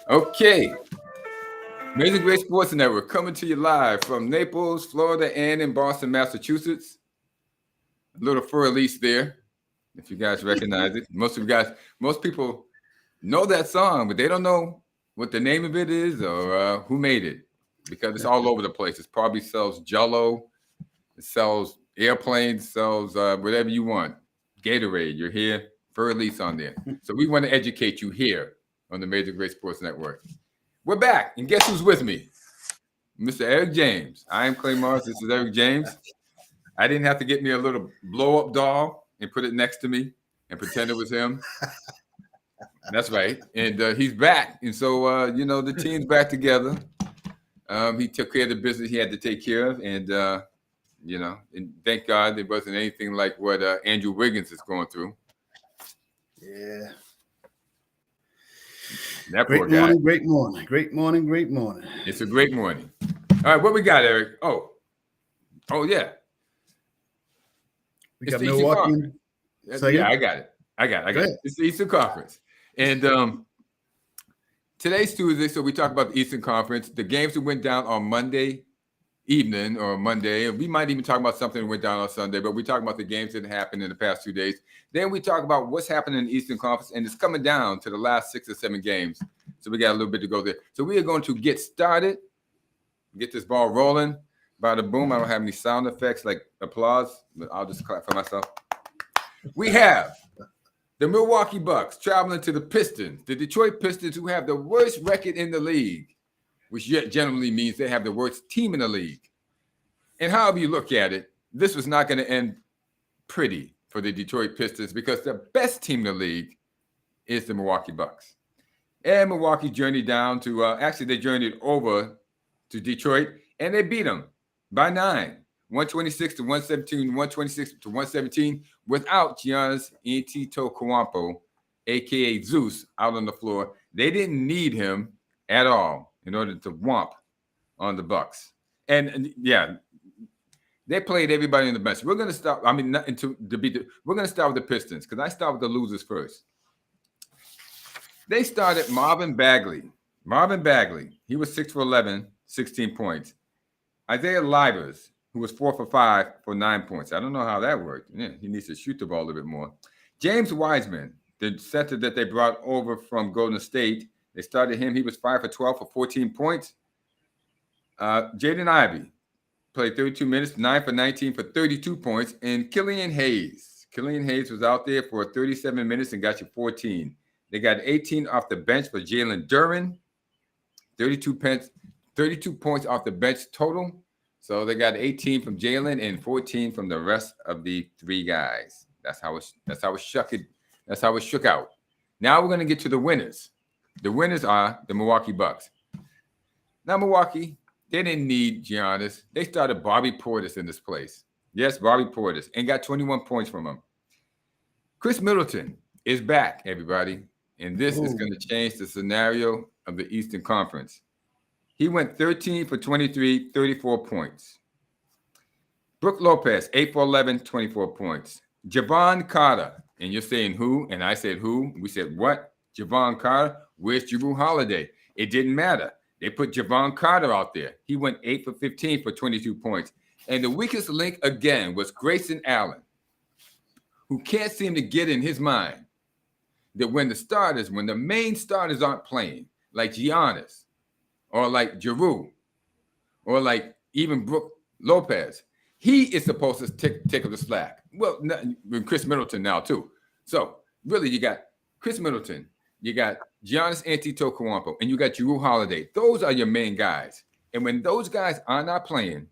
Okay. Amazing Great Sports Network coming to you live from Naples, Florida, and in Boston, Massachusetts. A little fur release there, if you guys recognize it. Most people know that song, but they don't know what the name of it is or who made it, because it's all over the place. It probably sells Jell-O, it sells airplanes, sells whatever you want. Gatorade, you're here, fur release on there. So we want to educate you here on the Major Great Sports Network. We're back, and guess who's with me? Mr. Erick James. I am Clay Morris. This is Erick James. I didn't have to get me a little blow-up doll and put it next to me and pretend it was him. That's right. And he's back. And so, the team's back together. He took care of the business he had to take care of. And, and thank God it wasn't anything like what Andrew Wiggins is going through. Yeah. That great poor guy. morning, great morning, great morning, great morning. It's a great morning. All right, what we got, Erick? Oh, yeah. We got Milwaukee. Yeah, I got it. It's the Eastern Conference. And today's Tuesday, so we talk about the Eastern Conference. The games that went down on Monday evening or Monday, and we might even talk about something that went down on Sunday, but we talk about the games that happened in the past 2 days. Then we talk about what's happening in the Eastern Conference, and it's coming down to the last 6 or 7 games. So we got a little bit to go there. So we are going to get started, get this ball rolling. Bada boom. I don't have any sound effects like applause, but I'll just clap for myself. We have the Milwaukee Bucks traveling to the Pistons, the Detroit Pistons, who have the worst record in the league, which generally means they have the worst team in the league. And however you look at it, this was not going to end pretty for the Detroit Pistons, because the best team in the league is the Milwaukee Bucks. And Milwaukee journeyed down to, they journeyed over to Detroit, and they beat them by 9, 126 to 117, 126 to 117, without Giannis Antetokounmpo, a.k.a. Zeus, out on the floor. They didn't need him at all in order to whomp on the Bucks. And they played everybody in the bench. We're going to start. We're going to start with the Pistons, because I start with the losers first. They started Marvin Bagley. He was 6 for 11, 16 points. Isaiah Livers, who was 4 for 5 for 9 points. I don't know how that worked. Yeah, he needs to shoot the ball a little bit more. James Wiseman, the center that they brought over from Golden State, they started him. He was 5 for 12 for 14 points. Jaden Ivey played 32 minutes, 9 for 19 for 32 points. And Killian Hayes was out there for 37 minutes and got you 14. They got 18 off the bench for Jalen Duren, 32 points off the bench total. So they got 18 from Jalen and 14 from the rest of the 3 guys. That's how it shook out. Now we're going to get to the winners. The winners are the Milwaukee Bucks. Now Milwaukee, they didn't need Giannis. They started Bobby Portis in this place. Yes, Bobby Portis, and got 21 points from him. Chris Middleton is back, everybody. And this is going to change the scenario of the Eastern Conference. He went 13 for 23, 34 points. Brook Lopez, 8 for 11, 24 points. Javon Carter, and you're saying who? And I said who? We said what? Javon Carter. Where's Jrue Holiday? It didn't matter. They put Javon Carter out there. He went 8 for 15 for 22 points. And the weakest link again was Grayson Allen, who can't seem to get in his mind that when the main starters aren't playing, like Giannis, or like Jrue, or like even Brook Lopez, he is supposed to take up the slack. Well, Chris Middleton now too. So really, you got Chris Middleton, you got Giannis Antetokounmpo, and you got Jrue Holiday. Those are your main guys. And when those guys are not playing,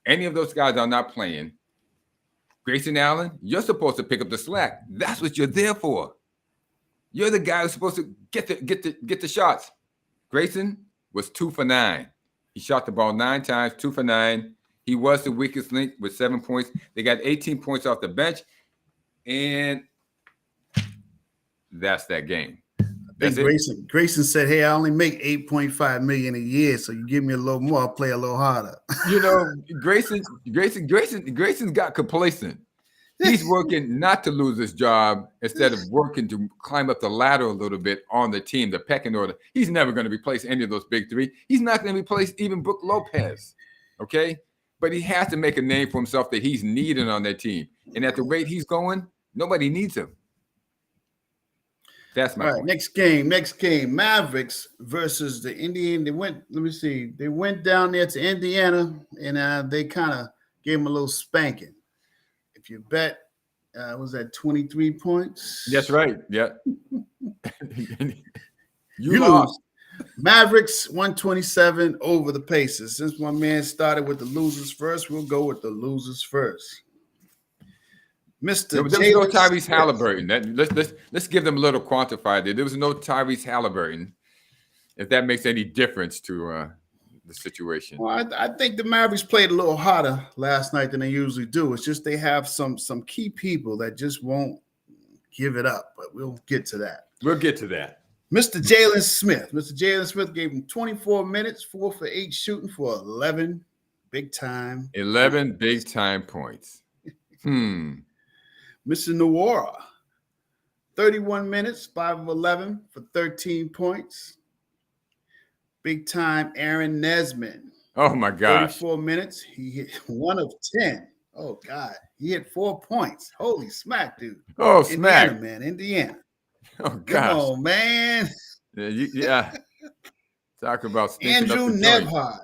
any of those guys are not playing, Grayson Allen, you're supposed to pick up the slack. That's what you're there for. You're the guy who's supposed to get the shots. Grayson was 2 for 9. He shot the ball 9 times, 2 for 9. He was the weakest link with 7 points. They got 18 points off the bench, and that's that game. I think Grayson said, "Hey, I only make $8.5 million a year, so you give me a little more, I'll play a little harder." Grayson's got complacent. He's working not to lose his job instead of working to climb up the ladder a little bit on the team, the pecking order. He's never going to replace any of those big three. He's not going to replace even Brook Lopez, okay? But he has to make a name for himself that he's needed on that team. And at the rate he's going, nobody needs him. That's my point. Next game. Mavericks versus the Indiana. They went down there to Indiana, and they kind of gave them a little spanking. If you bet, was that 23 points? That's right. Yeah. you lost. Mavericks 127 over the Pacers. Since my man started with the losers first, we'll go with the losers first. There was no Tyrese Halliburton. Let's give them a little quantified there. There was no Tyrese Halliburton, if that makes any difference to the situation. Well, I think the Mavericks played a little harder last night than they usually do. It's just they have some key people that just won't give it up, but we'll get to that. Mr. Jalen Smith. Mr. Jalen Smith gave him 24 minutes, 4 for 8 shooting for 11 big time. 11 big time points. Mr. Noora, 31 minutes, 5 of 11 for 13 points. Big time Aaron Nesmith. Oh, my gosh. 34 minutes. He hit 1 of 10. Oh, God. He hit 4 points. Holy smack, dude. Oh, smack. Indiana, man. Indiana. Oh, gosh. Come on, man. Yeah. Talk about Andrew Nebhard.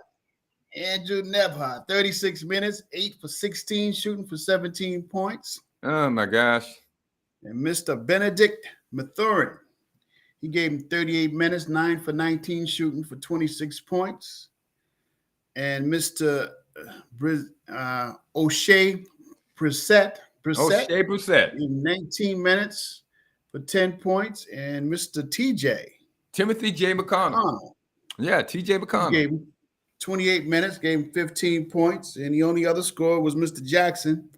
Andrew Nebhard, 36 minutes, 8 for 16, shooting for 17 points. Oh, my gosh. And Mr. Benedict Mathurin. He gave him 38 minutes, 9 for 19, shooting for 26 points. And Mr. O'Shea Brissett. 19 minutes for 10 points. And Mr. Timothy J. McConnell. Yeah, TJ McConnell. He gave him 28 minutes, gave him 15 points. And the only other scorer was Mr. Jackson.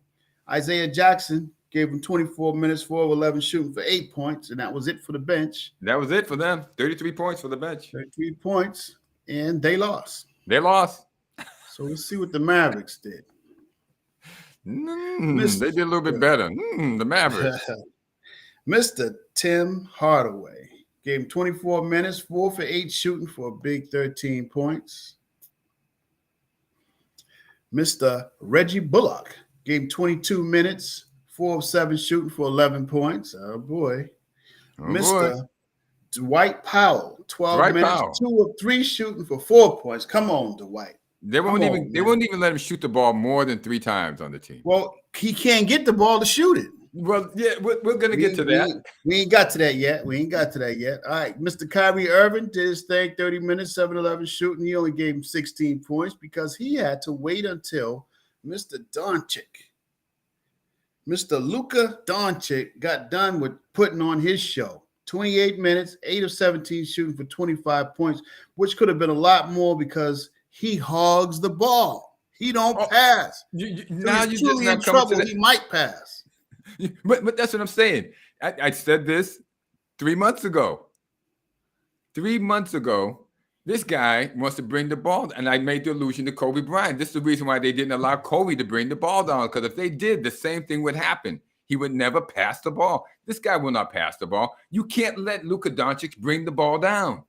Isaiah Jackson gave him 24 minutes, 4 of 11, shooting for 8 points. And that was it for the bench. That was it for them. 33 points for the bench. 33 points. And they lost. So let's see what the Mavericks did. They did a little bit better. The Mavericks. Mr. Tim Hardaway gave him 24 minutes, 4 for 8, shooting for a big 13 points. Mr. Reggie Bullock gave him 22 minutes, 4 of 7, shooting for 11 points. Oh, boy. Mr. Dwight Powell, 12 minutes, 2 of 3, shooting for 4 points. Come on, Dwight. They won't even let him shoot the ball more than 3 times on the team. Well, he can't get the ball to shoot it. Well, yeah, we're going to get to that. We ain't got to that yet. All right, Mr. Kyrie Irving did his thing, 30 minutes, 7-11 shooting. He only gave him 16 points because he had to wait until Mr. Luka Doncic got done with putting on his show. 28 minutes, 8 of 17 shooting for 25 points, which could have been a lot more because he hogs the ball. He don't pass. Now you're just in trouble. He might pass. But that's what I'm saying. I said this 3 months ago. 3 months ago, this guy wants to bring the ball, and I made the allusion to Kobe Bryant. This is the reason why they didn't allow Kobe to bring the ball down, because if they did, the same thing would happen. He would never pass the ball. This guy will not pass the ball. You can't let Luka Doncic bring the ball down.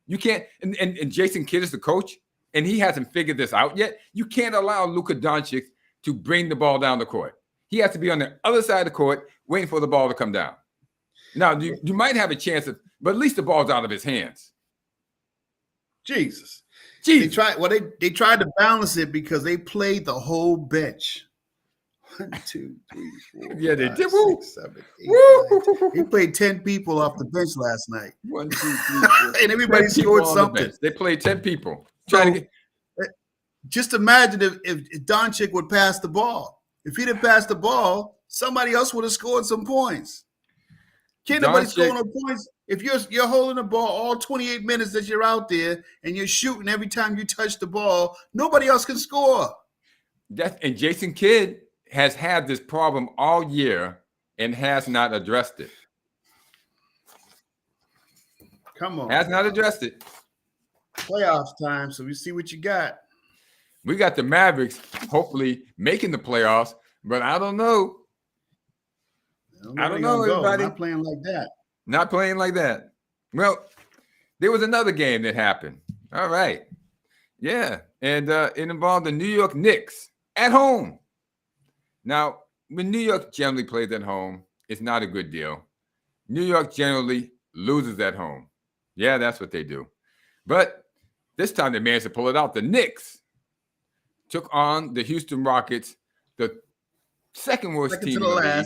You can't. And Jason Kidd is the coach, and he hasn't figured this out yet. You can't allow Luka Doncic to bring the ball down the court. He has to be on the other side of the court waiting for the ball to come down. Now, you might have a chance of, but at least the ball's out of his hands. Jesus. They tried to balance it because they played the whole bench. 1, 2, 3, 4. Yeah, they 5, did. 6, 7, 8, 9, 10. They played 10 people off the bench last night. 1, 2, 3, 4. And everybody scored something. They played 10 people. Just imagine if Doncic would pass the ball. If he didn't pass the ball, somebody else would have scored some points. Can't nobody score no points if you're holding the ball all 28 minutes that you're out there and you're shooting every time you touch the ball. Nobody else can score. And Jason Kidd has had this problem all year and has not addressed it. Come on. Has not addressed it. Playoffs time, so we see what you got. We got the Mavericks hopefully making the playoffs, but I don't know. I don't know, everybody. Not playing like that. Not playing like that. Well, there was another game that happened. All right. Yeah. And it involved the New York Knicks at home. Now, when New York generally plays at home, it's not a good deal. New York generally loses at home. Yeah, that's what they do. But this time they managed to pull it out. The Knicks took on the Houston Rockets, the second worst team in the league.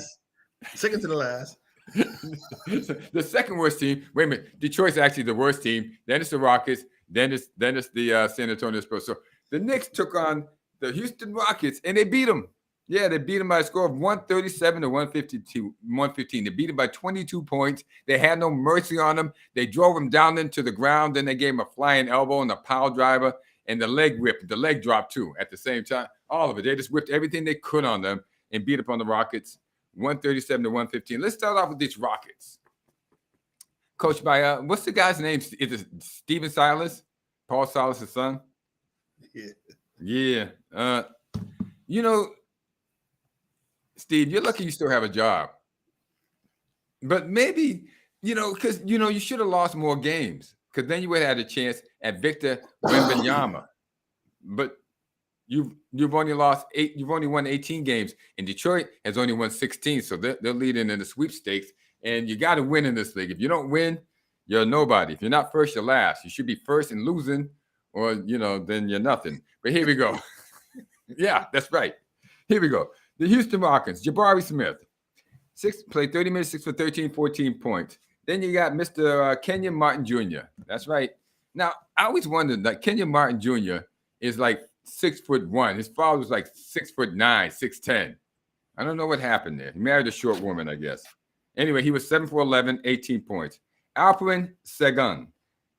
Second to the last. The second worst team. Wait a minute. Detroit's actually the worst team. Then it's the Rockets. Then it's the San Antonio Spurs. So the Knicks took on the Houston Rockets, and they beat them. Yeah, they beat them by a score of 137 to 115. They beat them by 22 points. They had no mercy on them. They drove them down into the ground. Then they gave them a flying elbow and a pile driver, and the leg whip. The leg dropped, too, at the same time. All of it. They just whipped everything they could on them and beat up on the Rockets, 137 to 115. Let's start off with these Rockets. Coached by, what's the guy's name? Is it Steven Silas? Paul Silas' son? Yeah. Steve, you're lucky you still have a job. But maybe, because, you should have lost more games, because then you would have had a chance at Victor Wembanyama. But you've only won 18 games, and Detroit has only won 16, so they're leading in the sweepstakes, and you got to win in this league. If you don't win, you're nobody. If you're not first, you're last. You should be first and losing, or, then you're nothing. But here we go. Yeah, that's right. Here we go. The Houston Rockets, Jabari Smith, played 30 minutes, 6 for 13, 14 points. Then you got Mr. Kenyon Martin Jr. That's right. Now, I always wondered that Kenyon Martin Jr. is like 6'1". His father was like 6'9", 6'10". I don't know what happened there. He married a short woman, I guess. Anyway, he was 7 for 11, 18 points. Alperen Sengun,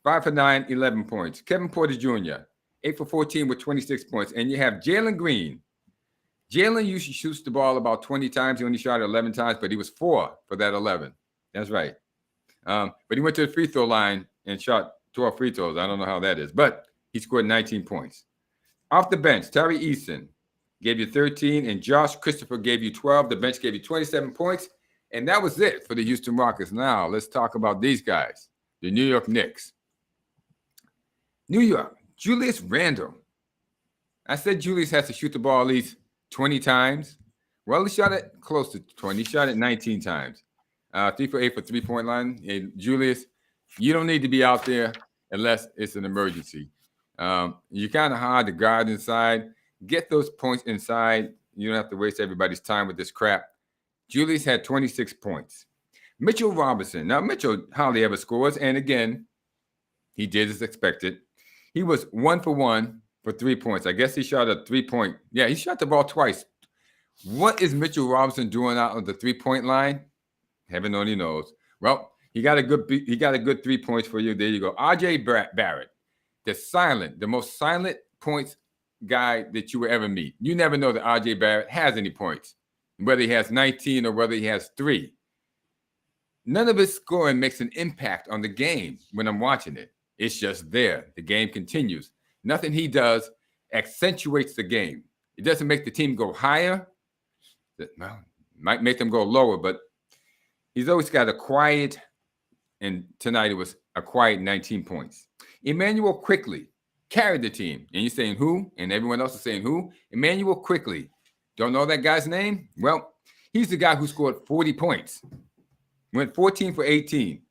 5 for 9, 11 points. Kevin Porter Jr., 8 for 14 with 26 points. And you have Jalen Green. Jalen usually shoots the ball about 20 times. He only shot it 11 times, but he was 4 for that 11. That's right. But he went to the free throw line and shot 12 free throws. I don't know how that is, but he scored 19 points. Off the bench, Tari Eason gave you 13, and Josh Christopher gave you 12. The bench gave you 27 points, and that was it for the Houston Rockets. Now, let's talk about these guys, the New York Knicks. New York, Julius Randle. I said Julius has to shoot the ball at least 20 times. Well, he shot it close to 20. He shot it 19 times. 3 for 8 for three-point line. Hey, Julius, you don't need to be out there unless it's an emergency. You're kind of hard to guard inside. Get those points inside. You don't have to waste everybody's time with this crap. Julius had 26 points. Mitchell Robinson. Now, Mitchell hardly ever scores. And again, he did as expected. He was 1 for 1 for 3 points. I guess he shot a 3-point. Yeah, he shot the ball twice. What is Mitchell Robinson doing out on the 3-point line? Heaven only knows. Well, he got a good 3 points for you. There you go. R.J. Barrett, the most silent points guy that you will ever meet. You never know that R.J. Barrett has any points, whether he has 19 or whether he has 3. None of his scoring makes an impact on the game when I'm watching it. It's just there. The game continues. Nothing he does accentuates the game. It doesn't make the team go higher. Well, might make them go lower, but he's always got a quiet, and tonight it was a quiet 19 points. Emmanuel Quickly carried the team. And you're saying who? And everyone else is saying who? Emmanuel Quickly. Don't know that guy's name? Well, he's the guy who scored 40 points. Went 14 for 18.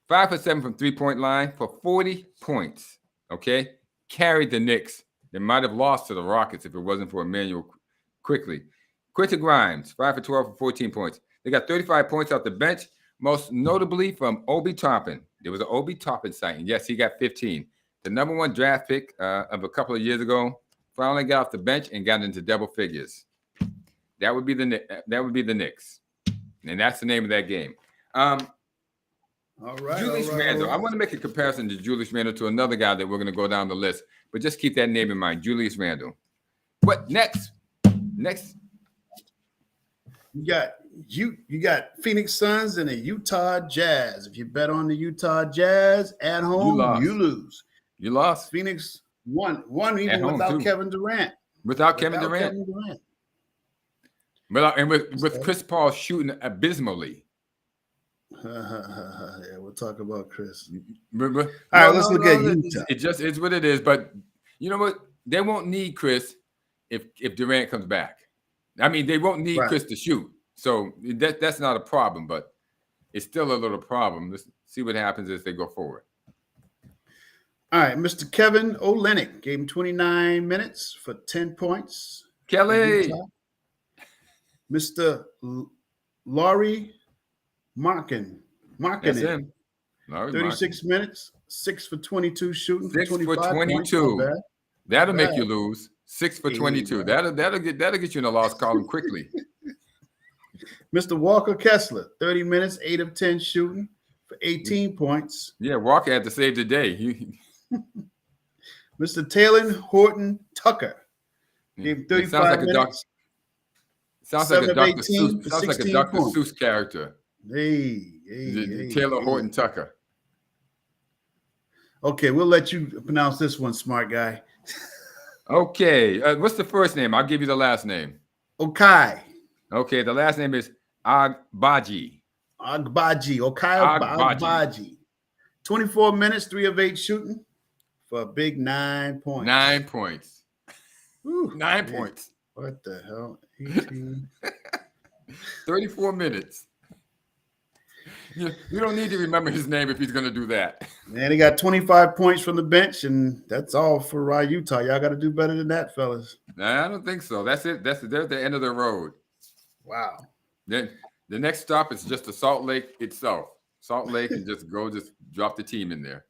5 for 7 from three-point line for 40 points. Okay? Carried the Knicks. They might have lost to the Rockets if it wasn't for Emmanuel Quickly. Quentin Grimes, 5 for 12 for 14 points. They got 35 points off the bench, most notably from Obi Toppin. There was an Obi Toppin sighting. Yes, he got 15. The number 1 draft pick of a couple of years ago finally got off the bench and got into double figures. That would be the Knicks. And that's the name of that game. All right. Julius Randle. I want to make a comparison to Julius Randle to another guy that we're going to go down the list, but just keep that name in mind, Julius Randle. What next? You got You got Phoenix Suns and the Utah Jazz. If you bet on the Utah Jazz at home, you lose. You lost. Phoenix won At even home, without too. Kevin Durant. Without Kevin Durant. And with Chris Paul shooting abysmally. Yeah, we'll talk about Chris. All right, let's look at Utah. It just is what it is. But you know what? They won't need Chris if Durant comes back. I mean, they won't need Chris to shoot. So that's not a problem, but it's still a little problem. Let's see what happens as they go forward. All right, Mr. Kevin Olynyk gave him 29 minutes for 10 points. Kelly. Mr. Laurie Markin. That's him. 36 minutes, 6 for 22 shooting. 6 for 22. That'll make you lose. 6 for 22. That'll get you in the loss column quickly. Mr. Walker Kessler, 30 minutes, 8 of 10 shooting for 18 points. Yeah, Walker had to save the day. Mr. Taylor Horton Tucker gave 35 minutes. Sounds like a Dr. Seuss character. Hey, Taylor Horton Tucker. Okay, we'll let you pronounce this one, smart guy. Okay, what's the first name? I'll give you the last name. Okay. Okay, the last name is Agbaji. Agbaji. 24 minutes, 3 of 8 shooting for a big 9 points. 9 points. Ooh, 9 points. What the hell? 18. 34 minutes. You don't need to remember his name if he's going to do that. Man, he got 25 points from the bench, and that's all for Utah. Y'all got to do better than that, fellas. Nah, I don't think so. That's it. They're at the end of the road. Wow. Then the next stop is just the Salt Lake itself. Salt Lake and just drop the team in there.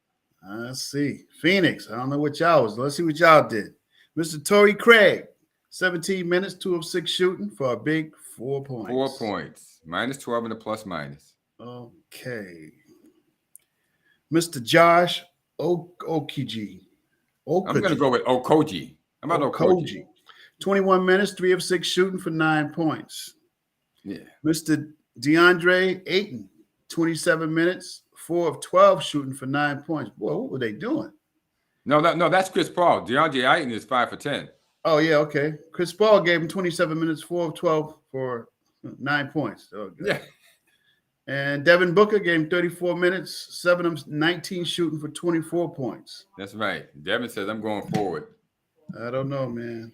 Let's see. Phoenix. I don't know what y'all was. Let's see what y'all did. Mr. Torrey Craig, 17 minutes, 2 of 6 shooting for a big 4 points. 4 points. Minus 12 and a plus minus. Okay. Mr. Josh Okiji. I'm going to go with Okoji. How about Okoji? 21 minutes, 3 of 6 shooting for 9 points. Yeah. Mr. DeAndre Ayton, 27 minutes, 4 of 12 shooting for 9 points. Boy, what were they doing? No, that's Chris Paul. DeAndre Ayton is 5 for 10. Oh, yeah, okay. Chris Paul gave him 27 minutes, 4 of 12 for 9 points. Oh, yeah. And Devin Booker gave him 34 minutes, 7 of 19 shooting for 24 points. That's right. Devin says, I'm going forward. I don't know, man.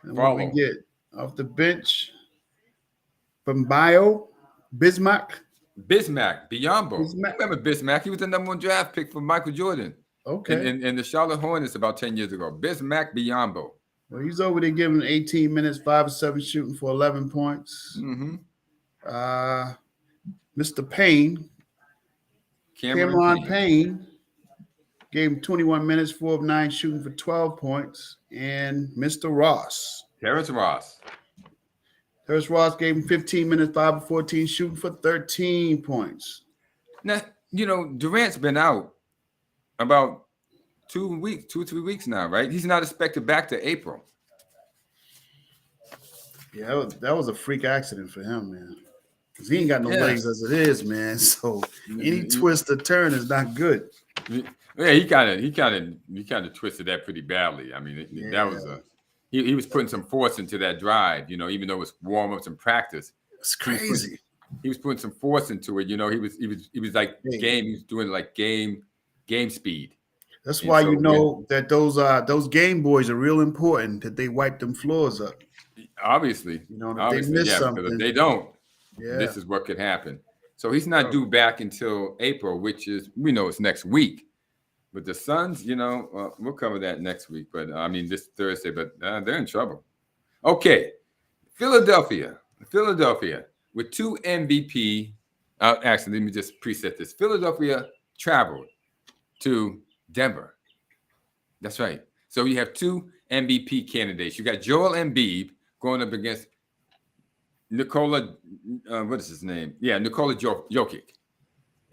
And what we get off the bench from Bismack. Biombo. Remember Bismack? He was the #1 draft pick for Michael Jordan. Okay. And the Charlotte Hornets about 10 years ago. Bismack Biombo. Well, he's over there giving 18 minutes, 5 of 7 shooting for 11 points. Mm-hmm. Mr. Payne, Cameron Payne, gave him 21 minutes, 4 of 9 shooting for 12 points. And Mr. Ross. Terrence Ross gave him 15 minutes, 5 of 14 shooting for 13 points. Now, Durant's been out about 2 weeks, 2-3 weeks now, right? He's not expected back to April. Yeah, that was a freak accident for him, man. Because he ain't got no legs as it is, man. So any twist or turn is not good. Yeah, he kind of twisted that pretty badly. I mean, that was he was putting some force into that drive, even though it was warm-ups and practice. It's crazy. He was putting some force into it. He was like game. He was doing like game speed. That's why that those Game Boys are real important. That they wipe them floors up. Obviously, they miss something. If they don't, this is what could happen. So he's not due back until April, which is it's next week. But the Suns, we'll cover that next week. But this Thursday. But they're in trouble. Okay, Philadelphia with 2 MVP. Actually, let me just preset this. Philadelphia traveled to Denver. That's right. So you have 2 MVP candidates. You got Joel Embiid going up against Nikola. What is his name? Yeah, Nikola Jokic.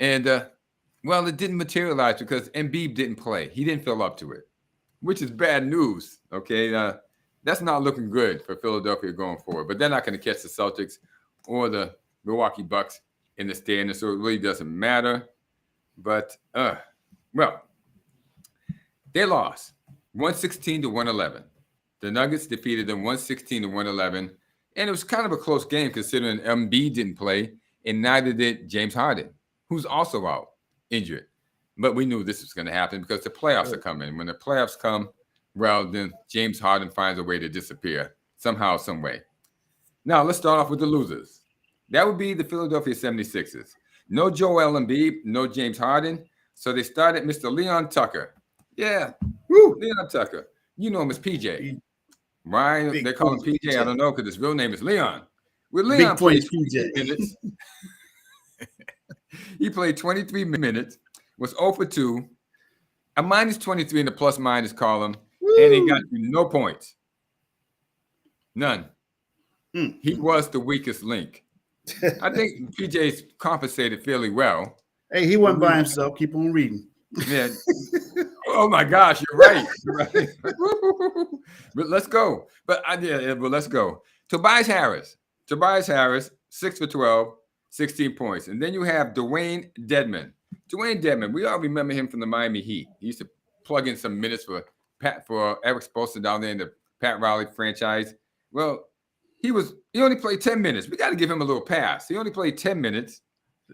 And it didn't materialize because Embiid didn't play. He didn't feel up to it, which is bad news. Okay, that's not looking good for Philadelphia going forward. But they're not going to catch the Celtics or the Milwaukee Bucks in the standings, so it really doesn't matter. But, well, they lost 116 to 111. The Nuggets defeated them 116 to 111. And it was kind of a close game considering Embiid didn't play, and neither did James Harden, who's also out, injured. But we knew this was going to happen because the playoffs are coming. When the playoffs come, well, then James Harden finds a way to disappear somehow, some way. Now, let's start off with the losers. That would be the Philadelphia 76ers. No Joel Embiid, no James Harden. So they started Mr. Leon Tucker. Yeah, Leon Tucker. You know him as PJ. Right? They call him PJ. I don't know because his real name is Leon. With Leon played 23 minutes. He played 23 minutes, was 0 for 2, a minus 23 in the plus minus column, and he got no points. None. He was the weakest link. I think PJ's compensated fairly well. Hey, he went by himself. Keep on reading. Yeah. Oh my gosh, you're right. But let's go. But let's go. Tobias Harris, 6 for 12, 16 points. And then you have Dwayne Dedmon. Dwayne Dedmon, we all remember him from the Miami Heat. He used to plug in some minutes for Erick Spoelstra down there in the Pat Riley franchise. Well, he only played 10 minutes. We got to give him a little pass. He only played 10 minutes.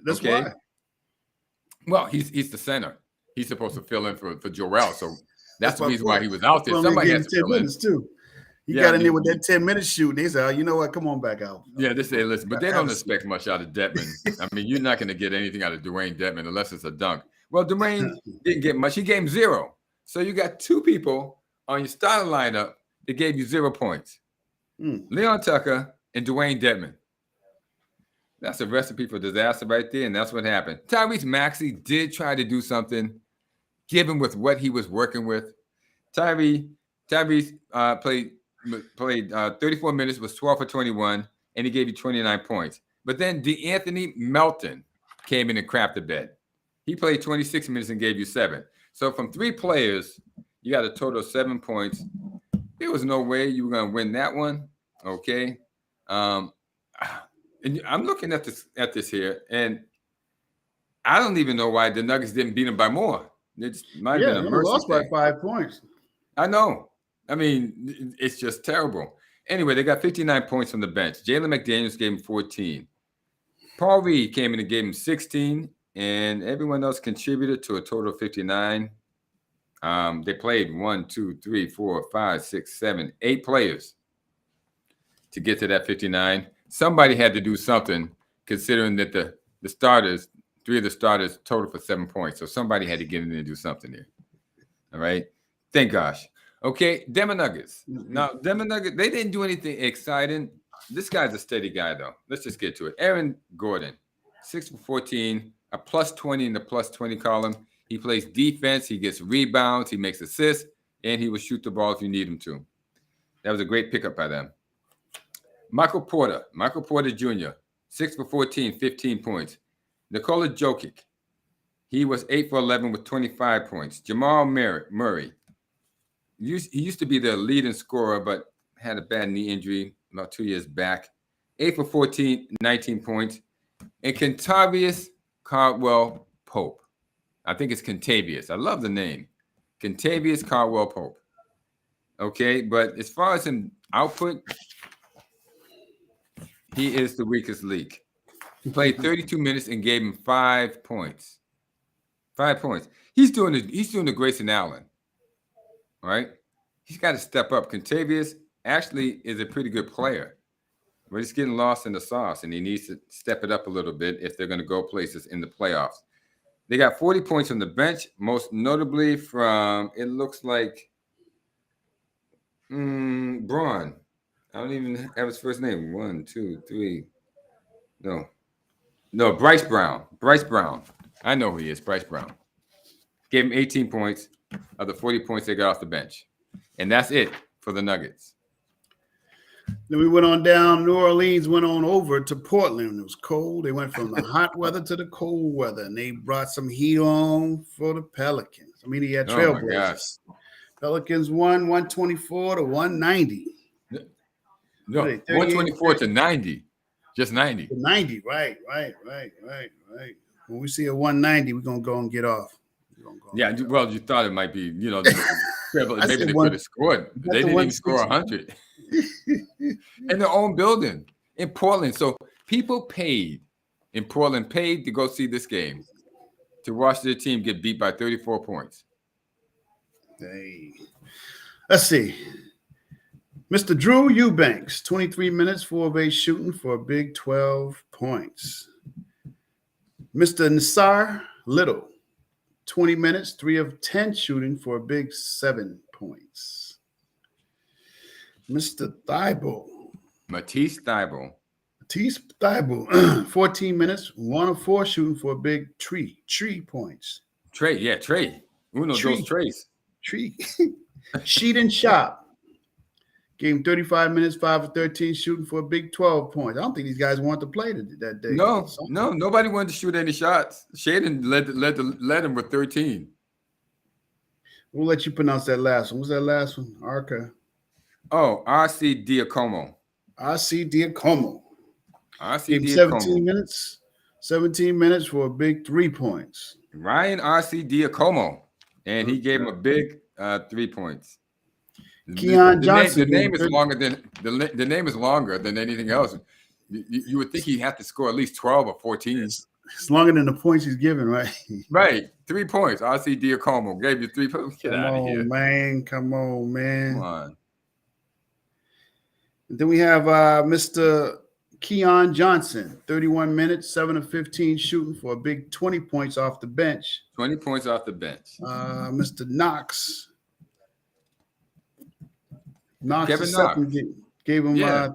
That's why. Well, he's the center. He's supposed to fill in for Joel. So that's the reason why he was out there. Somebody has to 10 minutes too. He got in there with that 10-minute shoot. They said, you know what? Come on back out. Yeah, they say, listen, but they don't expect much out of Dedmon. I mean, you're not going to get anything out of Dwayne Dedmon unless it's a dunk. Well, Dwayne didn't get much. He gave him 0. So you got 2 people on your starting lineup that gave you 0 points. Leon Tucker and Dwayne Dedmon. That's a recipe for disaster right there, and that's what happened. Tyrese Maxey did try to do something, given with what he was working with. Tyrese played 34 minutes, was 12 for 21, and he gave you 29 points. But then DeAnthony Melton came in and crapped the bed. He played 26 minutes and gave you 7. So from 3 players, you got a total of 7 points. There was no way you were going to win that one. Okay. And I'm looking at this here, and I don't even know why the Nuggets didn't beat them by more. It might have been a mercy lost by 5 points. I know. I mean, it's just terrible. Anyway, they got 59 points from the bench. Jalen McDaniels gave him 14. Paul Reed came in and gave him 16, and everyone else contributed to a total of 59. They played 1, 2, 3, 4, 5, 6, 7, 8 players to get to that 59. Somebody had to do something, considering that the starters, 3 of the starters, total for 7 points. So somebody had to get in there and do something there. All right. Thank gosh. Okay, Denver Nuggets. Now, Denver Nuggets, they didn't do anything exciting. This guy's a steady guy, though. Let's just get to it. Aaron Gordon, 6 for 14, a plus 20 in the plus 20 column. He plays defense. He gets rebounds. He makes assists, and he will shoot the ball if you need him to. That was a great pickup by them. Michael Porter Jr., 6 for 14, 15 points. Nikola Jokic, he was 8 for 11 with 25 points. Jamal Murray, he used to be the leading scorer, but had a bad knee injury about 2 years back. 8 for 14, 19 points. And Kentavious Caldwell Pope. I think it's Kentavious. I love the name. Kentavious Caldwell Pope. Okay, but as far as in output, he is the weakest link. He played 32 minutes and gave him 5 points. 5 points. He's doing the Grayson Allen. All right? He's got to step up. Kentavious actually is a pretty good player, but he's getting lost in the sauce, and he needs to step it up a little bit if they're going to go places in the playoffs. They got 40 points on the bench, most notably from, it looks like, Braun. I don't even have his first name. 1, 2, 3. No, Bryce Brown. I know who he is, Bryce Brown. Gave him 18 points of the 40 points they got off the bench. And that's it for the Nuggets. Then we went on down. New Orleans went on over to Portland. It was cold. They went from the hot weather to the cold weather, and they brought some heat on for the Pelicans. I mean, he had Trailblazers. Pelicans won 124 to 190. No, 124 to 90. Just 90. 90, right. When we see a 190, we're gonna go and get off. Yeah, well, you thought it might be, maybe they could have scored. They didn't even score 100 in their own building in Portland. So people paid in Portland to go see this game, to watch their team get beat by 34 points. Hey, let's see. Mr. Drew Eubanks, 23 minutes, 4 of 8 shooting for a big 12 points. Mr. Nassar Little, 20 minutes, 3 of 10 shooting for a big 7 points. Mr. Matisse Thybulle, 14 minutes, 1 of 4 shooting for a big 3 points. Trey. Uno dos tres. Tree. Sheet and Shop. Gave him 35 minutes, 5 of 13 shooting for a big 12 points. I don't think these guys wanted to play that day. No, nobody wanted to shoot any shots. Shaden led him with 13. We'll let you pronounce that last one. What's that last one? Arca. Oh, R.C. Diacomo. R.C. Diacomo. R.C. Gave him 17 minutes for a big 3 points. Ryan R.C. Diacomo. And he gave him a big 3 points. Keon Johnson. The name is longer than anything else. You would think he'd have to score at least 12 or 14. It's longer than the points he's given, right? Right. 3 points. R.C. Diacomo gave you 3 points. Get out of here. Come on, man. Come on. And then we have Mr. Keon Johnson, 31 minutes, 7 of 15 shooting for a big 20 points off the bench. 20 points off the bench. Mr. Knox. Kevin Knox. Gave him Yeah,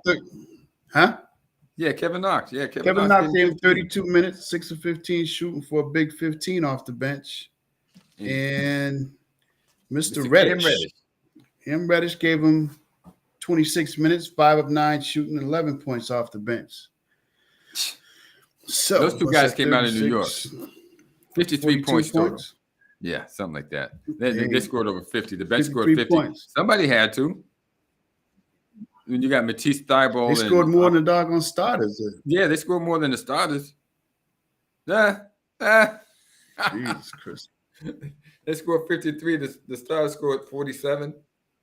Kevin Knox. Kevin Knox gave him 32 minutes, 6 of 15 shooting for a big 15 off the bench. And Mr. Reddish. Reddish gave him 26 minutes, 5 of 9 shooting, 11 points off the bench. So those two guys came out of New York. 53 points total. Yeah, something like that. They scored over 50. The bench scored 50. Points. Somebody had to. When you got Matisse Thybulle. They scored more than the doggone starters. Yeah, they scored more than the starters. Jesus Christ. They scored 53. The starters scored 47.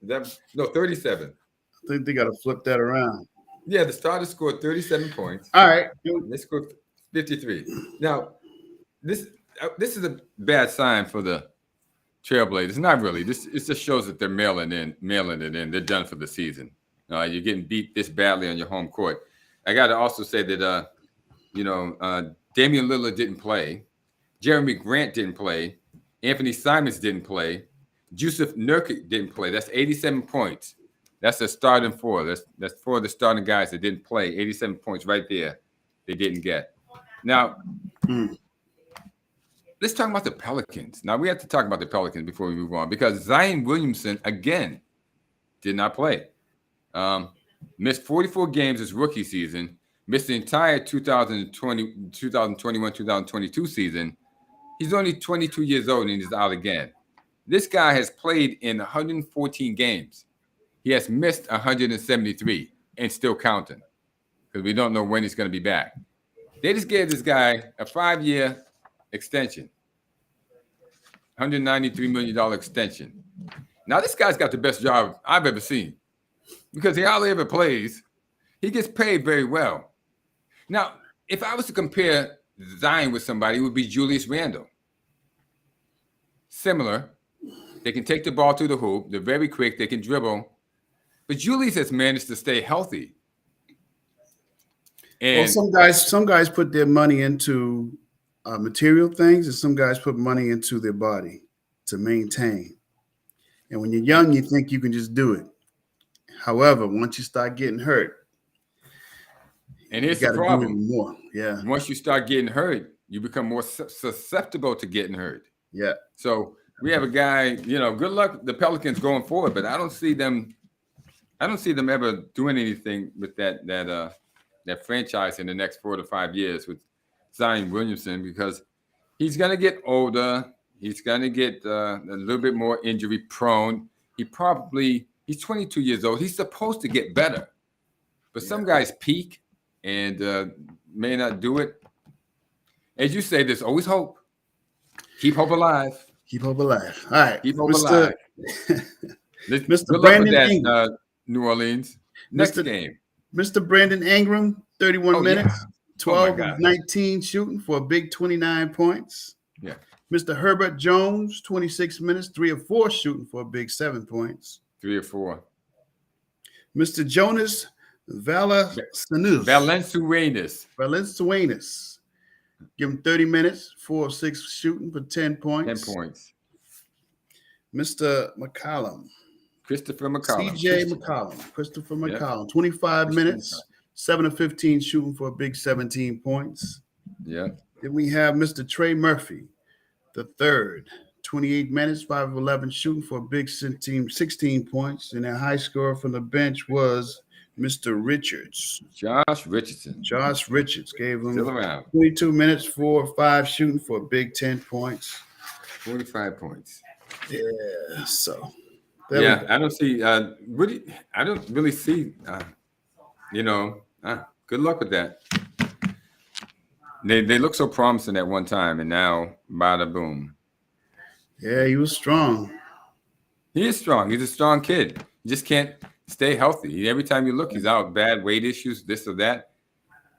37. I think they got to flip that around. Yeah, the starters scored 37 points. All right. They scored 53. Now, this is a bad sign for the Trailblazers. Not really. It just shows that they're mailing it in. They're done for the season. You're getting beat this badly on your home court. I got to also say that, Damian Lillard didn't play. Jeremy Grant didn't play. Anthony Simons didn't play. Jusuf Nurkic didn't play. That's 87 points. That's the starting four. That's four of the starting guys that didn't play. 87 points right there. They didn't get. Now, let's talk about the Pelicans. Now, we have to talk about the Pelicans before we move on because Zion Williamson, again, did not play. Missed 44 games his rookie season. Missed the entire 2021-2022 season. He's only 22 years old and he's out again. This guy has played in 114 games. He has missed 173 and still counting because we don't know when he's going to be back. They just gave this guy a 5-year extension, $193 million extension. Now, this guy's got the best job I've ever seen because he hardly ever plays. He gets paid very well. Now, if I was to compare Zion with somebody, it would be Julius Randle. Similar. They can take the ball to the hoop. They're very quick. They can dribble. But Julius has managed to stay healthy. And some guys put their money into material things, and some guys put money into their body to maintain. And when you're young, you think you can just do it. However, once you start getting hurt, and here's the problem. More. Yeah. Once you start getting hurt, you become more susceptible to getting hurt. Yeah. So we have a guy, good luck the Pelicans going forward, but I don't see them ever doing anything with that franchise in the next 4 to 5 years with Zion Williamson because he's going to get older. He's going to get a little bit more injury prone. He's 22 years old. He's supposed to get better. But some guys peak and may not do it. As you say, there's always hope. Keep hope alive. Keep hope alive. All right. Keep hope alive. Mr. Good luck Brandon with that, Ingram. New Orleans. Next game. Mr. Brandon Ingram, 31 minutes, yeah. 12 of 19 shooting for a big 29 points. Yeah. Mr. Herbert Jones, 26 minutes, 3 of 4 shooting for a big 7 points. 3 or 4. Mr. Jonas Valenzuenas. Give him 30 minutes, 4 of 6 shooting for 10 points. 10 points. Mr. McCollum. Christopher McCollum. Christopher McCollum, 25 minutes, 7 of 15 shooting for a big 17 points. Yeah. Then we have Mr. Trey Murphy, the third, 28 minutes, 5 of 11 shooting for a big 16 points. And their high scorer from the bench was Mr. Richards. Josh Richardson. Josh Richards gave him 22 minutes, 4 or 5 shooting for a big 10 points. 45 points. Yeah, so. Yeah, I don't see. I don't really see. Good luck with that. They look so promising at one time, and now, bada boom. Yeah, he was strong. He is strong. He's a strong kid. He just can't stay healthy. Every time you look, he's out. Bad weight issues, this or that.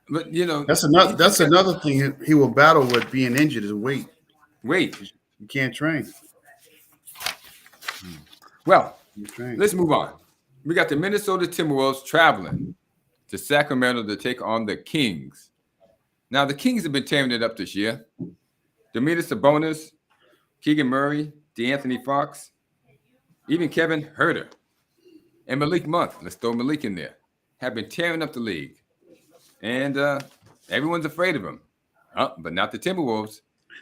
But that's another thing he will battle with being injured is weight. You can't train. Well, let's move on. We got the Minnesota Timberwolves traveling to Sacramento to take on the Kings. Now, the Kings have been tearing it up this year. Domantas Sabonis, Keegan Murray, DeAnthony Fox, even Kevin Huerter, and Malik Monk, let's throw Malik in there, have been tearing up the league. And everyone's afraid of them. But not the Timberwolves.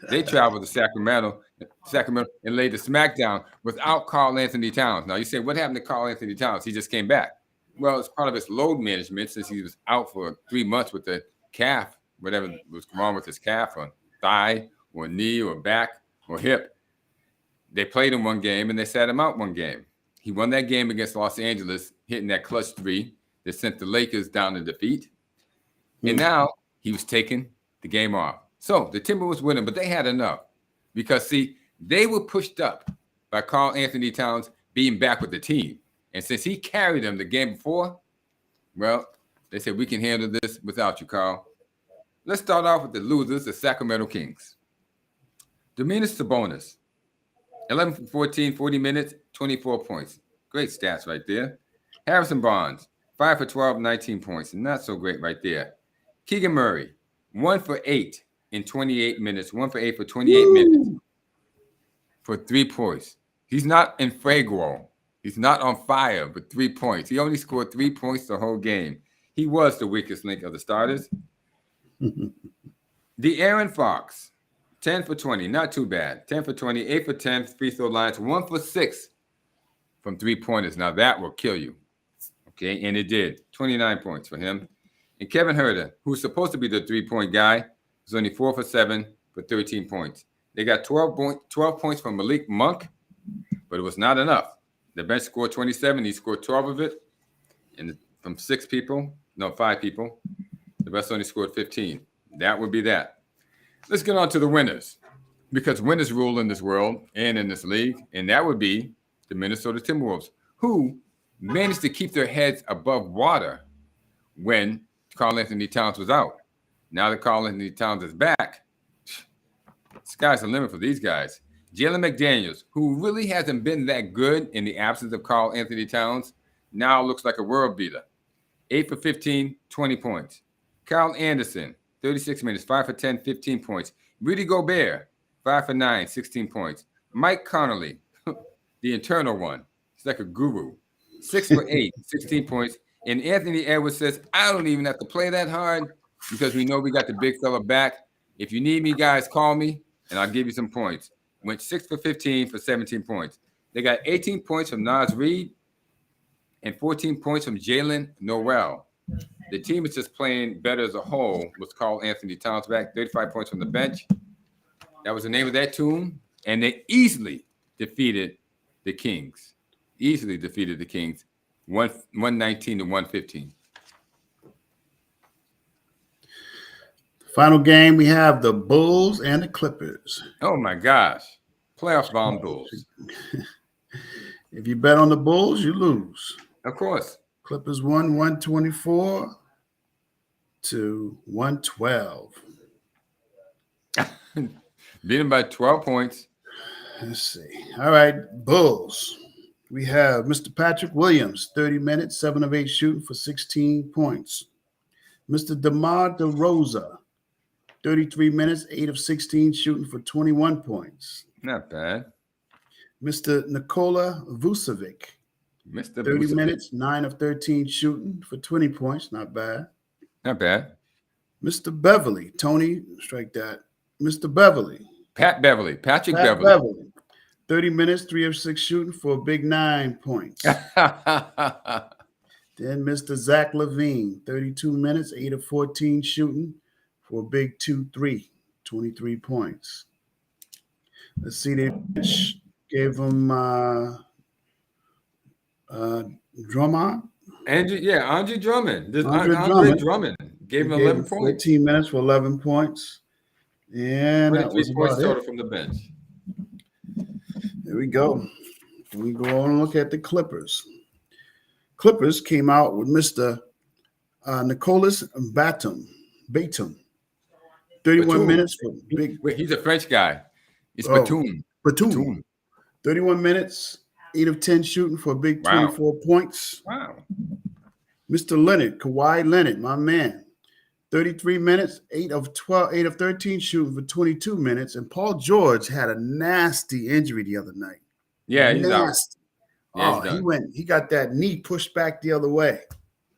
They travel to Sacramento and laid the smackdown without Karl Anthony Towns. Now, you say, what happened to Karl Anthony Towns? He just came back. Well, it's part of his load management since he was out for 3 months with the calf, whatever was wrong with his calf or thigh or knee or back or hip. They played him one game and they sat him out one game. He won that game against Los Angeles, hitting that clutch 3 that sent the Lakers down in defeat. And now he was taking the game off. So the Timberwolves winning, but they had enough because, see, they were pushed up by Karl Anthony Towns being back with the team. And since he carried them the game before, well, they said, we can handle this without you, Karl. Let's start off with the losers, the Sacramento Kings. Domantas Sabonis, 11 for 14, 40 minutes, 24 points. Great stats right there. Harrison Barnes, 5 for 12, 19 points. Not so great right there. Keegan Murray, 1 for 8 in 28 minutes. 1 for 8 for 28 minutes for 3 points. He's not in Fuego. He's not on fire with 3 points. He only scored 3 points the whole game. He was the weakest link of the starters. De'Aaron Fox, 10 for 20. Not too bad. 10 for 20, 8 for 10 free throw lines, 1 for 6 from 3-pointers. Now that will kill you. Okay, and it did. 29 points for him. And Kevin Huerter, who's supposed to be the 3-point guy, was only 4 for 7 for 13 points. They got 12 points from Malik Monk, but it was not enough. The bench scored 27. He scored 12 of it. And from 5 people. The rest only scored 15. That would be that. Let's get on to the winners, because winners rule in this world and in this league, and that would be the Minnesota Timberwolves, who managed to keep their heads above water when Karl Anthony Towns was out. Now that Karl Anthony Towns is back, sky's the limit for these guys. Jalen McDaniels, who really hasn't been that good in the absence of Karl Anthony Towns, now looks like a world beater. 8 for 15, 20 points. Kyle Anderson, 36 minutes, 5 for 10, 15 points. Rudy Gobert, 5 for 9, 16 points. Mike Conley, the internal one, he's like a guru, 6 for 8, 16 points. And Anthony Edwards says, I don't even have to play that hard because we know we got the big fella back. If you need me, guys, call me, and I'll give you some points. Went 6 for 15 for 17 points. They got 18 points from Naz Reid and 14 points from Jalen Noel. The team is just playing better as a whole with Karl Anthony Towns back, 35 points from the bench. That was the name of that tune. And they easily defeated the Kings. 119 to 115. Final game, we have the Bulls and the Clippers. Oh my gosh. Playoff bound Bulls. If you bet on the Bulls, you lose. Of course. Clippers won 124 to 112. Beat them by 12 points. Let's see. All right, Bulls. We have Mr. Patrick Williams, 30 minutes, 7 of 8 shooting for 16 points. Mr. DeMar DeRozan, 33 minutes, 8 of 16 shooting for 21 points. Not bad. Mr. Nikola Vucevic, Mr. 30 Vucevic. minutes, 9 of 13 shooting for 20 points. Not bad. Not bad. Mr. Beverly, Tony, strike that. Mr. Beverly. Patrick Pat Beverly. 30 minutes, 3 of 6 shooting for a big 9 points. Then Mr. Zach Levine, 32 minutes, 8 of 14 shooting for a big 2-3, 23 points. Let's see, they gave him Drummond. Andre Drummond. Andre Drummond gave him They 11 points. 14 minutes for 11 points. And that 23 was points about total it. from the bench. There we go. We go on and look at the Clippers. Clippers came out with Mr. Nicolas Batum. 31 Batum. minutes for big. Wait, he's a French guy. It's Oh. Batum. Batum. 31 minutes, 8 of 10 shooting for a big 24 points. Wow. Mr. Leonard, Kawhi Leonard, my man. 33 minutes, 8 of 13 shooting for 22 minutes. And Paul George had a nasty injury the other night. Yeah, he's out. Nasty. Yeah, he's done. He got that knee pushed back the other way.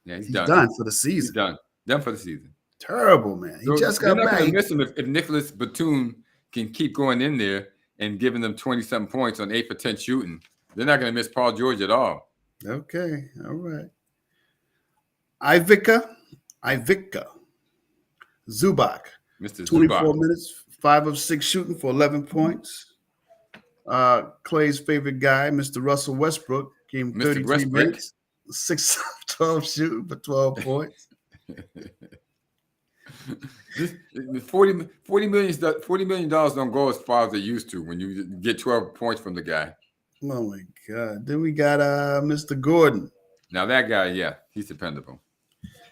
Yeah, He's done for the season. He's done. Done for the season. Terrible, man. He So just they're got not back. going to miss him if Nicholas Batum can keep going in there and giving them 20-something points on 8 for 10 shooting. They're not going to miss Paul George at all. Okay, all right. Ivica Zubac, Mr. 24 Zubac. minutes, 5 of 6 shooting for 11 points. Clay's favorite guy, Mr. Russell Westbrook, came Mr. 33 Westbrook. minutes, 6 of 12 shooting for 12 points. $40 million don't go as far as they used to when you get 12 points from the guy. Oh my God. Then we got Mr. Gordon. Now that guy, yeah, he's dependable.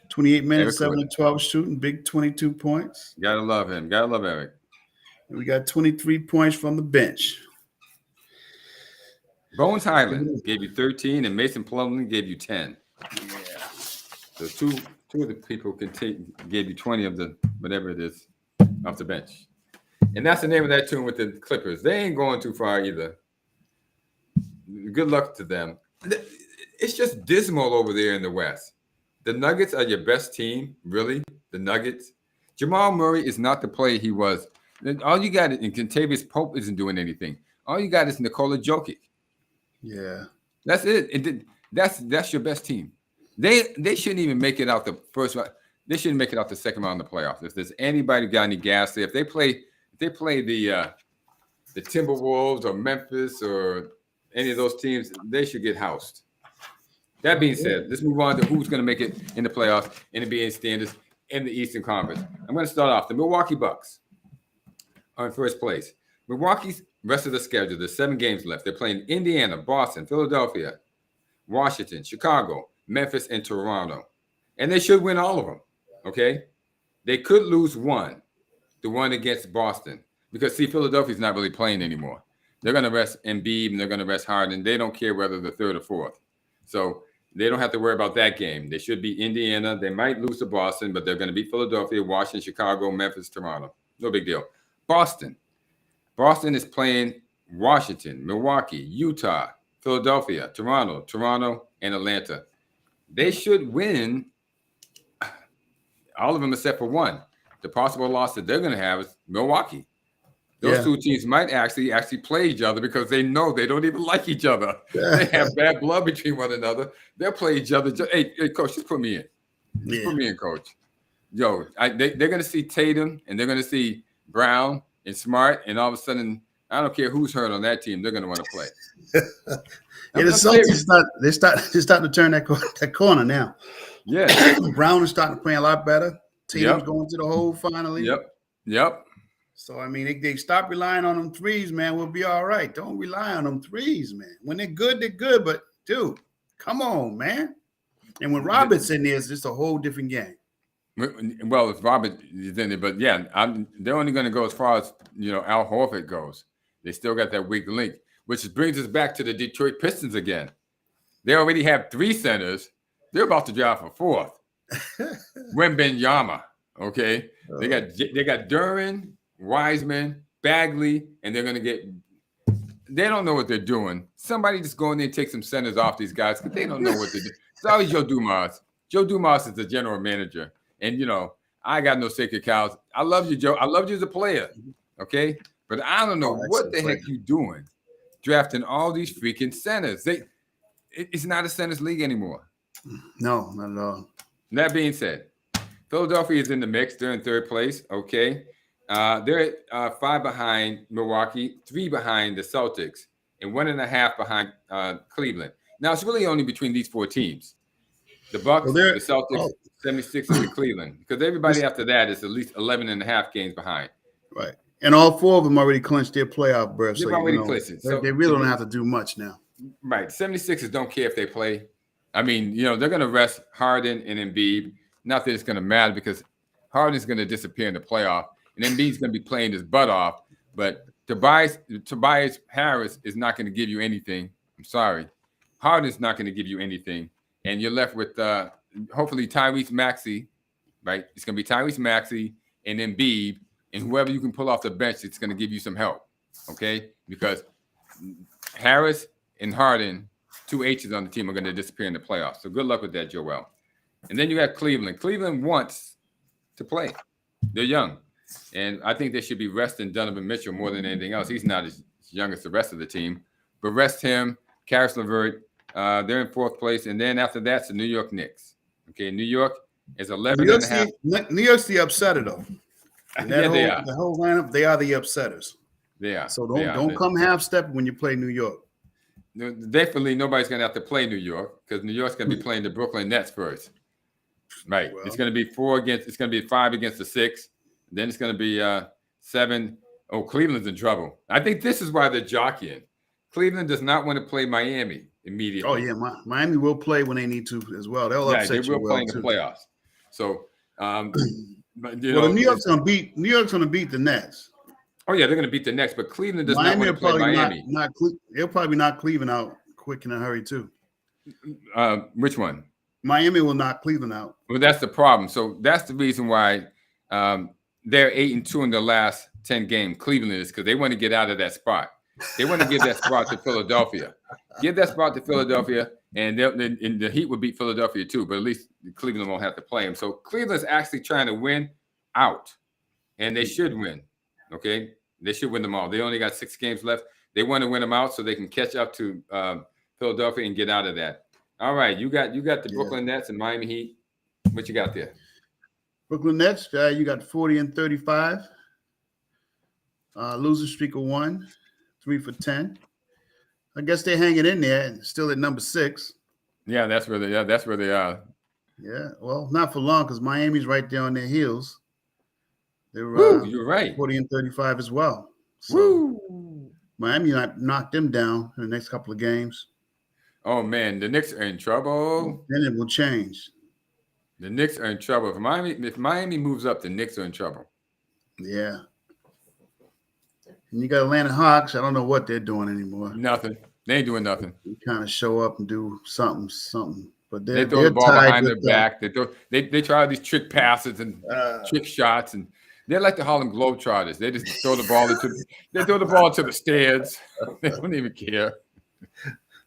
28 minutes, Erick 7 of 12 shooting, big 22 points. Gotta love him. Gotta love Erick. And we got 23 points from the bench. Bones Highland gave you 13, and Mason Plumlee gave you 10. Yeah. So two of the people gave you 20 of the whatever it is off the bench. And that's the name of that tune with the Clippers. They ain't going too far either. Good luck to them. It's just dismal over there in the West. The Nuggets are your best team, really. The Nuggets. Jamal Murray is not the player he was. All you got is, and Kentavious Pope isn't doing anything. All you got is Nikola Jokic. Yeah. That's it. That's your best team. They shouldn't even make it out the first round. They shouldn't make it out the second round of the playoffs. If there's anybody got any gas there, if they play the Timberwolves or Memphis or any of those teams, they should get housed. That being said, let's move on to who's going to make it in the playoffs, NBA standards, in the Eastern Conference. I'm going to start off. The Milwaukee Bucks are in first place. Milwaukee's rest of the schedule, there's 7 games left. They're playing Indiana, Boston, Philadelphia, Washington, Chicago, Memphis, and Toronto. And they should win all of them, okay? They could lose one, the one against Boston, because, see, Philadelphia's not really playing anymore. They're going to rest Embiid, and they're going to rest Harden. They don't care whether the third or fourth. So they don't have to worry about that game. They should be Indiana. They might lose to Boston, but they're going to beat Philadelphia, Washington, Chicago, Memphis, Toronto. No big deal. Boston is playing Washington, Milwaukee, Utah, Philadelphia, Toronto, and Atlanta. They should win all of them except for one. The possible loss that they're going to have is Milwaukee. Those two teams might actually play each other because they know they don't even like each other. They have bad blood between one another. They'll play each other. Hey, coach, just put me in. Put me in, coach. Yo, they're going to see Tatum and they're going to see Brown and Smart, and all of a sudden, I don't care who's hurt on that team, they're going to want to play. The Celtics they're starting to turn that corner now. Yeah. Brown is starting to play a lot better. Tatum's going to the hole finally. Yep. So, I mean, they stop relying on them threes, man. We'll be all right. Don't rely on them threes, man. When they're good, they're good. But, dude, come on, man. And when Robert's in there, it's just a whole different game. Well, if Robert is in there, but yeah, they're only going to go as far as, Al Horford goes. They still got that weak link, which brings us back to the Detroit Pistons again. They already have 3 centers. They're about to draft a 4th. Wembanyama, okay? They got Duran, Wiseman, Bagley, and they're going to get – they don't know what they're doing. Somebody just go in there and take some centers off these guys because they don't know what they're doing. It's always Joe Dumas. Joe Dumas is the general manager. And, I got no sacred cows. I love you, Joe. I love you as a player, okay? But I don't know what the heck you doing drafting all these freaking centers. It's not a centers league anymore. No, not at all. That being said, Philadelphia is in the mix. They're in 3rd place, okay? They're 5 behind Milwaukee, 3 behind the Celtics, and 1.5 behind Cleveland. Now, it's really only between these 4 teams. The Bucks, the Celtics, 76ers, and Cleveland. Because everybody after that is at least 11.5 games behind. Right. And all 4 of them already clinched their playoff berth. They've already clinched it. So they really don't have to do much now. Right. 76ers don't care if they play. I mean, they're going to rest Harden and Embiid. Not that it's going to matter because Harden's going to disappear in the playoff. And Embiid's going to be playing his butt off. But Tobias Harris is not going to give you anything. I'm sorry. Harden's not going to give you anything. And you're left with hopefully Tyrese Maxey, right? It's going to be Tyrese Maxey and Embiid and whoever you can pull off the bench that's going to give you some help, okay? Because Harris and Harden, 2 H's on the team, are going to disappear in the playoffs. So good luck with that, Joel. And then you got Cleveland. Cleveland wants to play. They're young. And I think they should be resting Donovan Mitchell more than anything else. He's not as young as the rest of the team. But rest him, Karis LeVert. They're in 4th place. And then after that's the New York Knicks. Okay, New York is 11.5. New York's the upsetter, though. They are. The whole lineup, they are the upsetters. They are. So don't come half-step when you play New York. Definitely nobody's going to have to play New York because New York's going to be playing the Brooklyn Nets first. Right. Well, it's going to be 5 against the 6. Then it's going to be 7. Oh, Cleveland's in trouble. I think this is why they're jockeying. Cleveland does not want to play Miami immediately. Oh, yeah. Miami will play when they need to as well. They'll upset they will play in the playoffs. So, but New York's going to beat the Nets. Oh, yeah, they're going to beat the Nets, but Cleveland does not want to play Miami. They'll probably knock Cleveland out quick in a hurry, too. Which one? Miami will knock Cleveland out. Well, that's the problem. So that's the reason why they're 8-2 in the last 10 games. Cleveland is because they want to get out of that spot. They want to give that spot to Philadelphia. Give that spot to Philadelphia, and the Heat will beat Philadelphia too, but at least Cleveland won't have to play them. So Cleveland's actually trying to win out, and they should win. Okay? They should win them all. They only got 6 games left. They want to win them out so they can catch up to Philadelphia and get out of that. All right, you got the Brooklyn Nets and Miami Heat. What you got there? Brooklyn Nets, you got 40-35. Losing streak of 1, 3 for 10. I guess they're hanging in there and still at number 6. Yeah, that's where they are. Yeah, well, not for long because Miami's right there on their heels. They're you're right. 40-35 as well. So Woo! Miami knocked them down in the next couple of games. Oh man, the Knicks are in trouble. Then it will change. The Knicks are in trouble. If Miami moves up, the Knicks are in trouble. Yeah. And you got Atlanta Hawks. I don't know what they're doing anymore. Nothing. They ain't doing nothing. They kind of show up and do something. But they throw the ball behind their back. They try these trick passes and trick shots, and they're like the Harlem Globetrotters. They just throw the ball into the stands. They don't even care.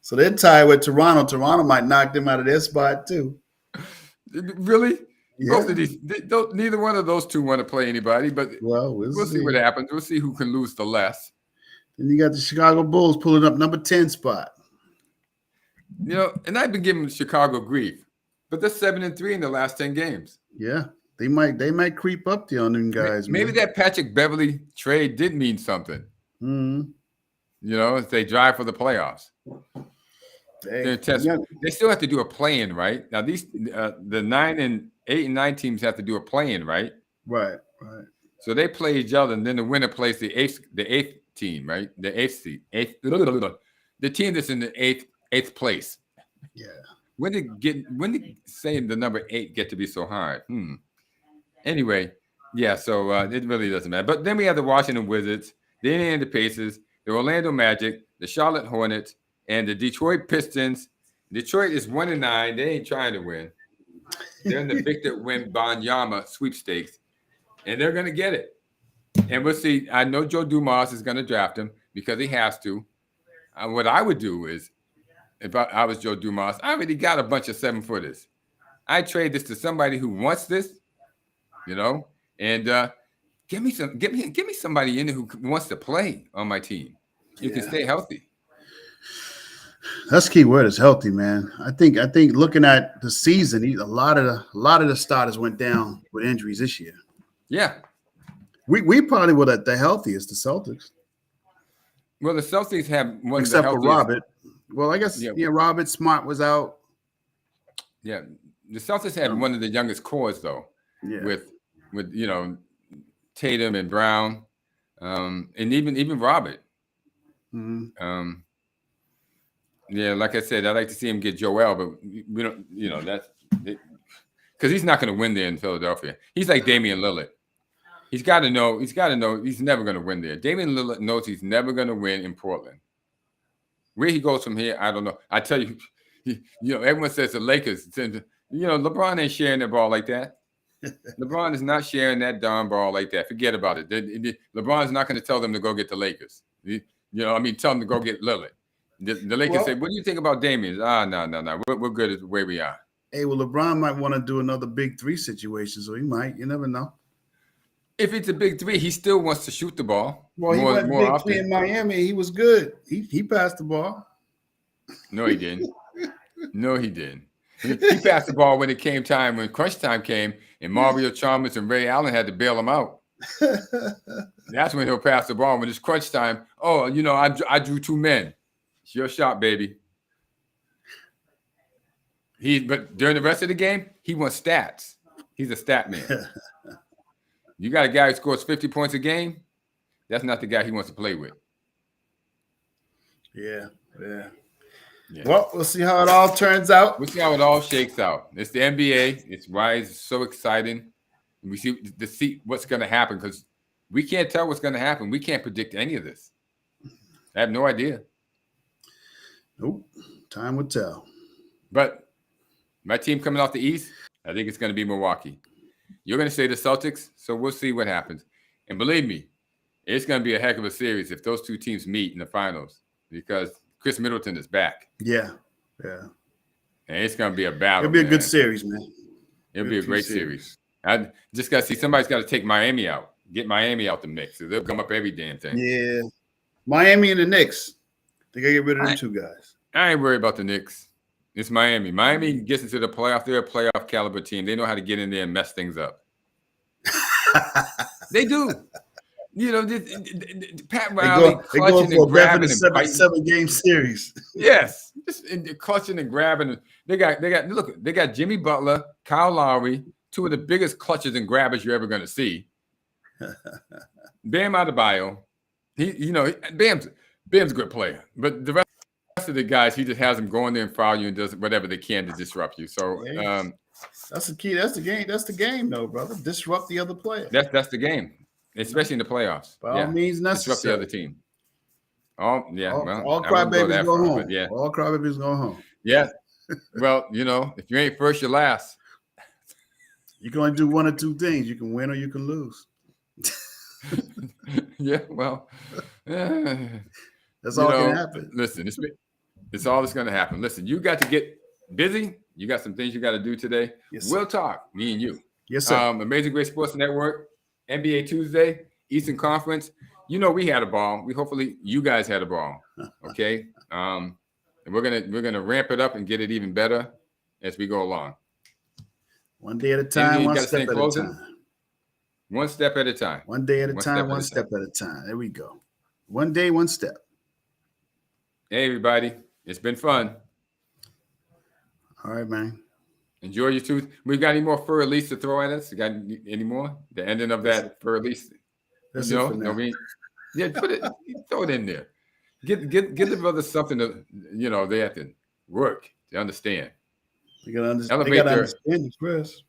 So they're tied with Toronto. Toronto might knock them out of their spot too. Really? Yeah. Both of these, neither one of those two want to play anybody, but we'll see what happens. We'll see who can lose the less. Then you got the Chicago Bulls pulling up number 10 spot. And I've been giving Chicago grief, but they're 7-3 in the last 10 games. Yeah, they might creep up there on them guys. Maybe that Patrick Beverly trade did mean something. Mm-hmm. If they drive for the playoffs. They're in test. They still have to do a play-in, right? Now these the 9 and 8 and 9 teams have to do a play-in, right? Right. So they play each other, and then the winner plays the eighth team, right? The eighth seed, the team that's in the eighth place. Yeah. When did saying the number 8 get to be so hard? Anyway, yeah. So it really doesn't matter. But then we have the Washington Wizards, the Indiana Pacers, the Orlando Magic, the Charlotte Hornets, and the Detroit Pistons. Detroit is 1-9. They ain't trying to win. They're in the Victor Wembanyama sweepstakes, and they're going to get it. And we'll see. I know Joe Dumas is going to draft him because he has to. What I would do is, if I was Joe Dumas, I already got a bunch of 7-footers. I trade this to somebody who wants this, and give me somebody in there who wants to play on my team. You can stay healthy. That's the key word is healthy, man. I think looking at the season, a lot of the starters went down with injuries this year. Yeah. We probably were the healthiest, the Celtics. Well, the Celtics have one except of the for Robert. Well, I guess Robert Smart was out. Yeah, the Celtics had one of the youngest cores though, with Tatum and Brown, and even Robert. Mm-hmm. Yeah, like I said, I'd like to see him get Joel, but we don't. That's because he's not going to win there in Philadelphia. He's like Damian Lillard. He's got to know. He's never going to win there. Damian Lillard knows he's never going to win in Portland. Where he goes from here, I don't know. I tell you, everyone says the Lakers. LeBron ain't sharing that ball like that. LeBron is not sharing that darn ball like that. Forget about it. LeBron's not going to tell them to go get the Lakers. Tell them to go get Lillard. The Lakers say, "What do you think about Damian?" No. We're good the way we are. Hey, well, LeBron might want to do another big 3 situation, so he might. You never know. If it's a big 3, he still wants to shoot the ball. Well, he went big often. 3 in Miami. He was good. He passed the ball. No, he didn't. He passed the ball when crunch time came, and Mario Chalmers and Ray Allen had to bail him out. That's when he'll pass the ball when it's crunch time. Oh, I drew 2 men. It's your shot, baby. But during the rest of the game, he wants stats. He's a stat man. You got a guy who scores 50 points a game, that's not the guy he wants to play with. Yeah. Well, we'll see how it all turns out. We'll see how it all shakes out. It's the NBA. It's why it's so exciting. We see what's going to happen because we can't tell what's going to happen. We can't predict any of this. I have no idea. Nope. Time will tell. But my team coming off the East, I think it's going to be Milwaukee. You're going to say the Celtics, so we'll see what happens. And believe me, it's going to be a heck of a series if those 2 teams meet in the finals because Chris Middleton is back. Yeah. And it's going to be a battle. It'll be a good series, man. It'll be a great series. I just got to see somebody's got to take Miami out, get Miami out the mix. They'll come up every damn thing. Yeah. Miami and the Knicks. They got to get rid of them 2 guys. I ain't worried about the Knicks. It's Miami. Miami gets into the playoff. They're a playoff caliber team. They know how to get in there and mess things up. They do. Pat Riley clutching and grabbing and biting. 7-game series. Yes, just clutching and grabbing. They got Jimmy Butler, Kyle Lowry, 2 of the biggest clutches and grabbers you're ever going to see. Bam Adebayo, Bam's a good player, but the rest of the guys, he just has them going there and foul you and does whatever they can to disrupt you. So that's the key. That's the game. That's the game, though, brother. Disrupt the other player. That's the game, especially in the playoffs. By all means necessary. Disrupt the other team. All crybabies go home. Yeah. All crybabies go home. Yeah. Well, if you ain't first, you're last. You can only do 1 or 2 things. You can win or you can lose. Yeah. Well. That's all can happen. Listen, it's all that's going to happen. Listen, you got to get busy. You got some things you got to do today. Yes, we'll talk, me and you. Yes, sir. Amazing Grace Sports Network, NBA Tuesday, Eastern Conference. We had a ball. Hopefully you guys had a ball. Okay. And we're gonna ramp it up and get it even better as we go along. One day at a time, one step at a time. One step at a time. One day at a time, one step at a time. There we go. One day, one step. Hey, everybody. It's been fun. All right, man. Enjoy your tooth. We got any more fur release to throw at us? You got any more? The ending of that fur release? That's it for now. Yeah, throw it in there. Get the brothers something to, they have to work to understand. They got to understand it first.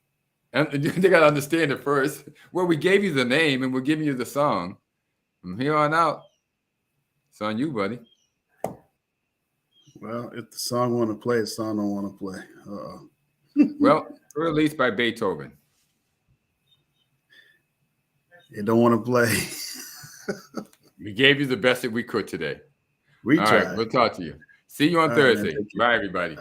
And they got to understand it first. Well, we gave you the name and we're giving you the song. From here on out, it's on you, buddy. Well, if the song want to play, the song don't want to play. Well, released by Beethoven. It don't want to play. We gave you the best that we could today. We tried. All right, we'll talk to you. See you on Thursday. Bye, everybody.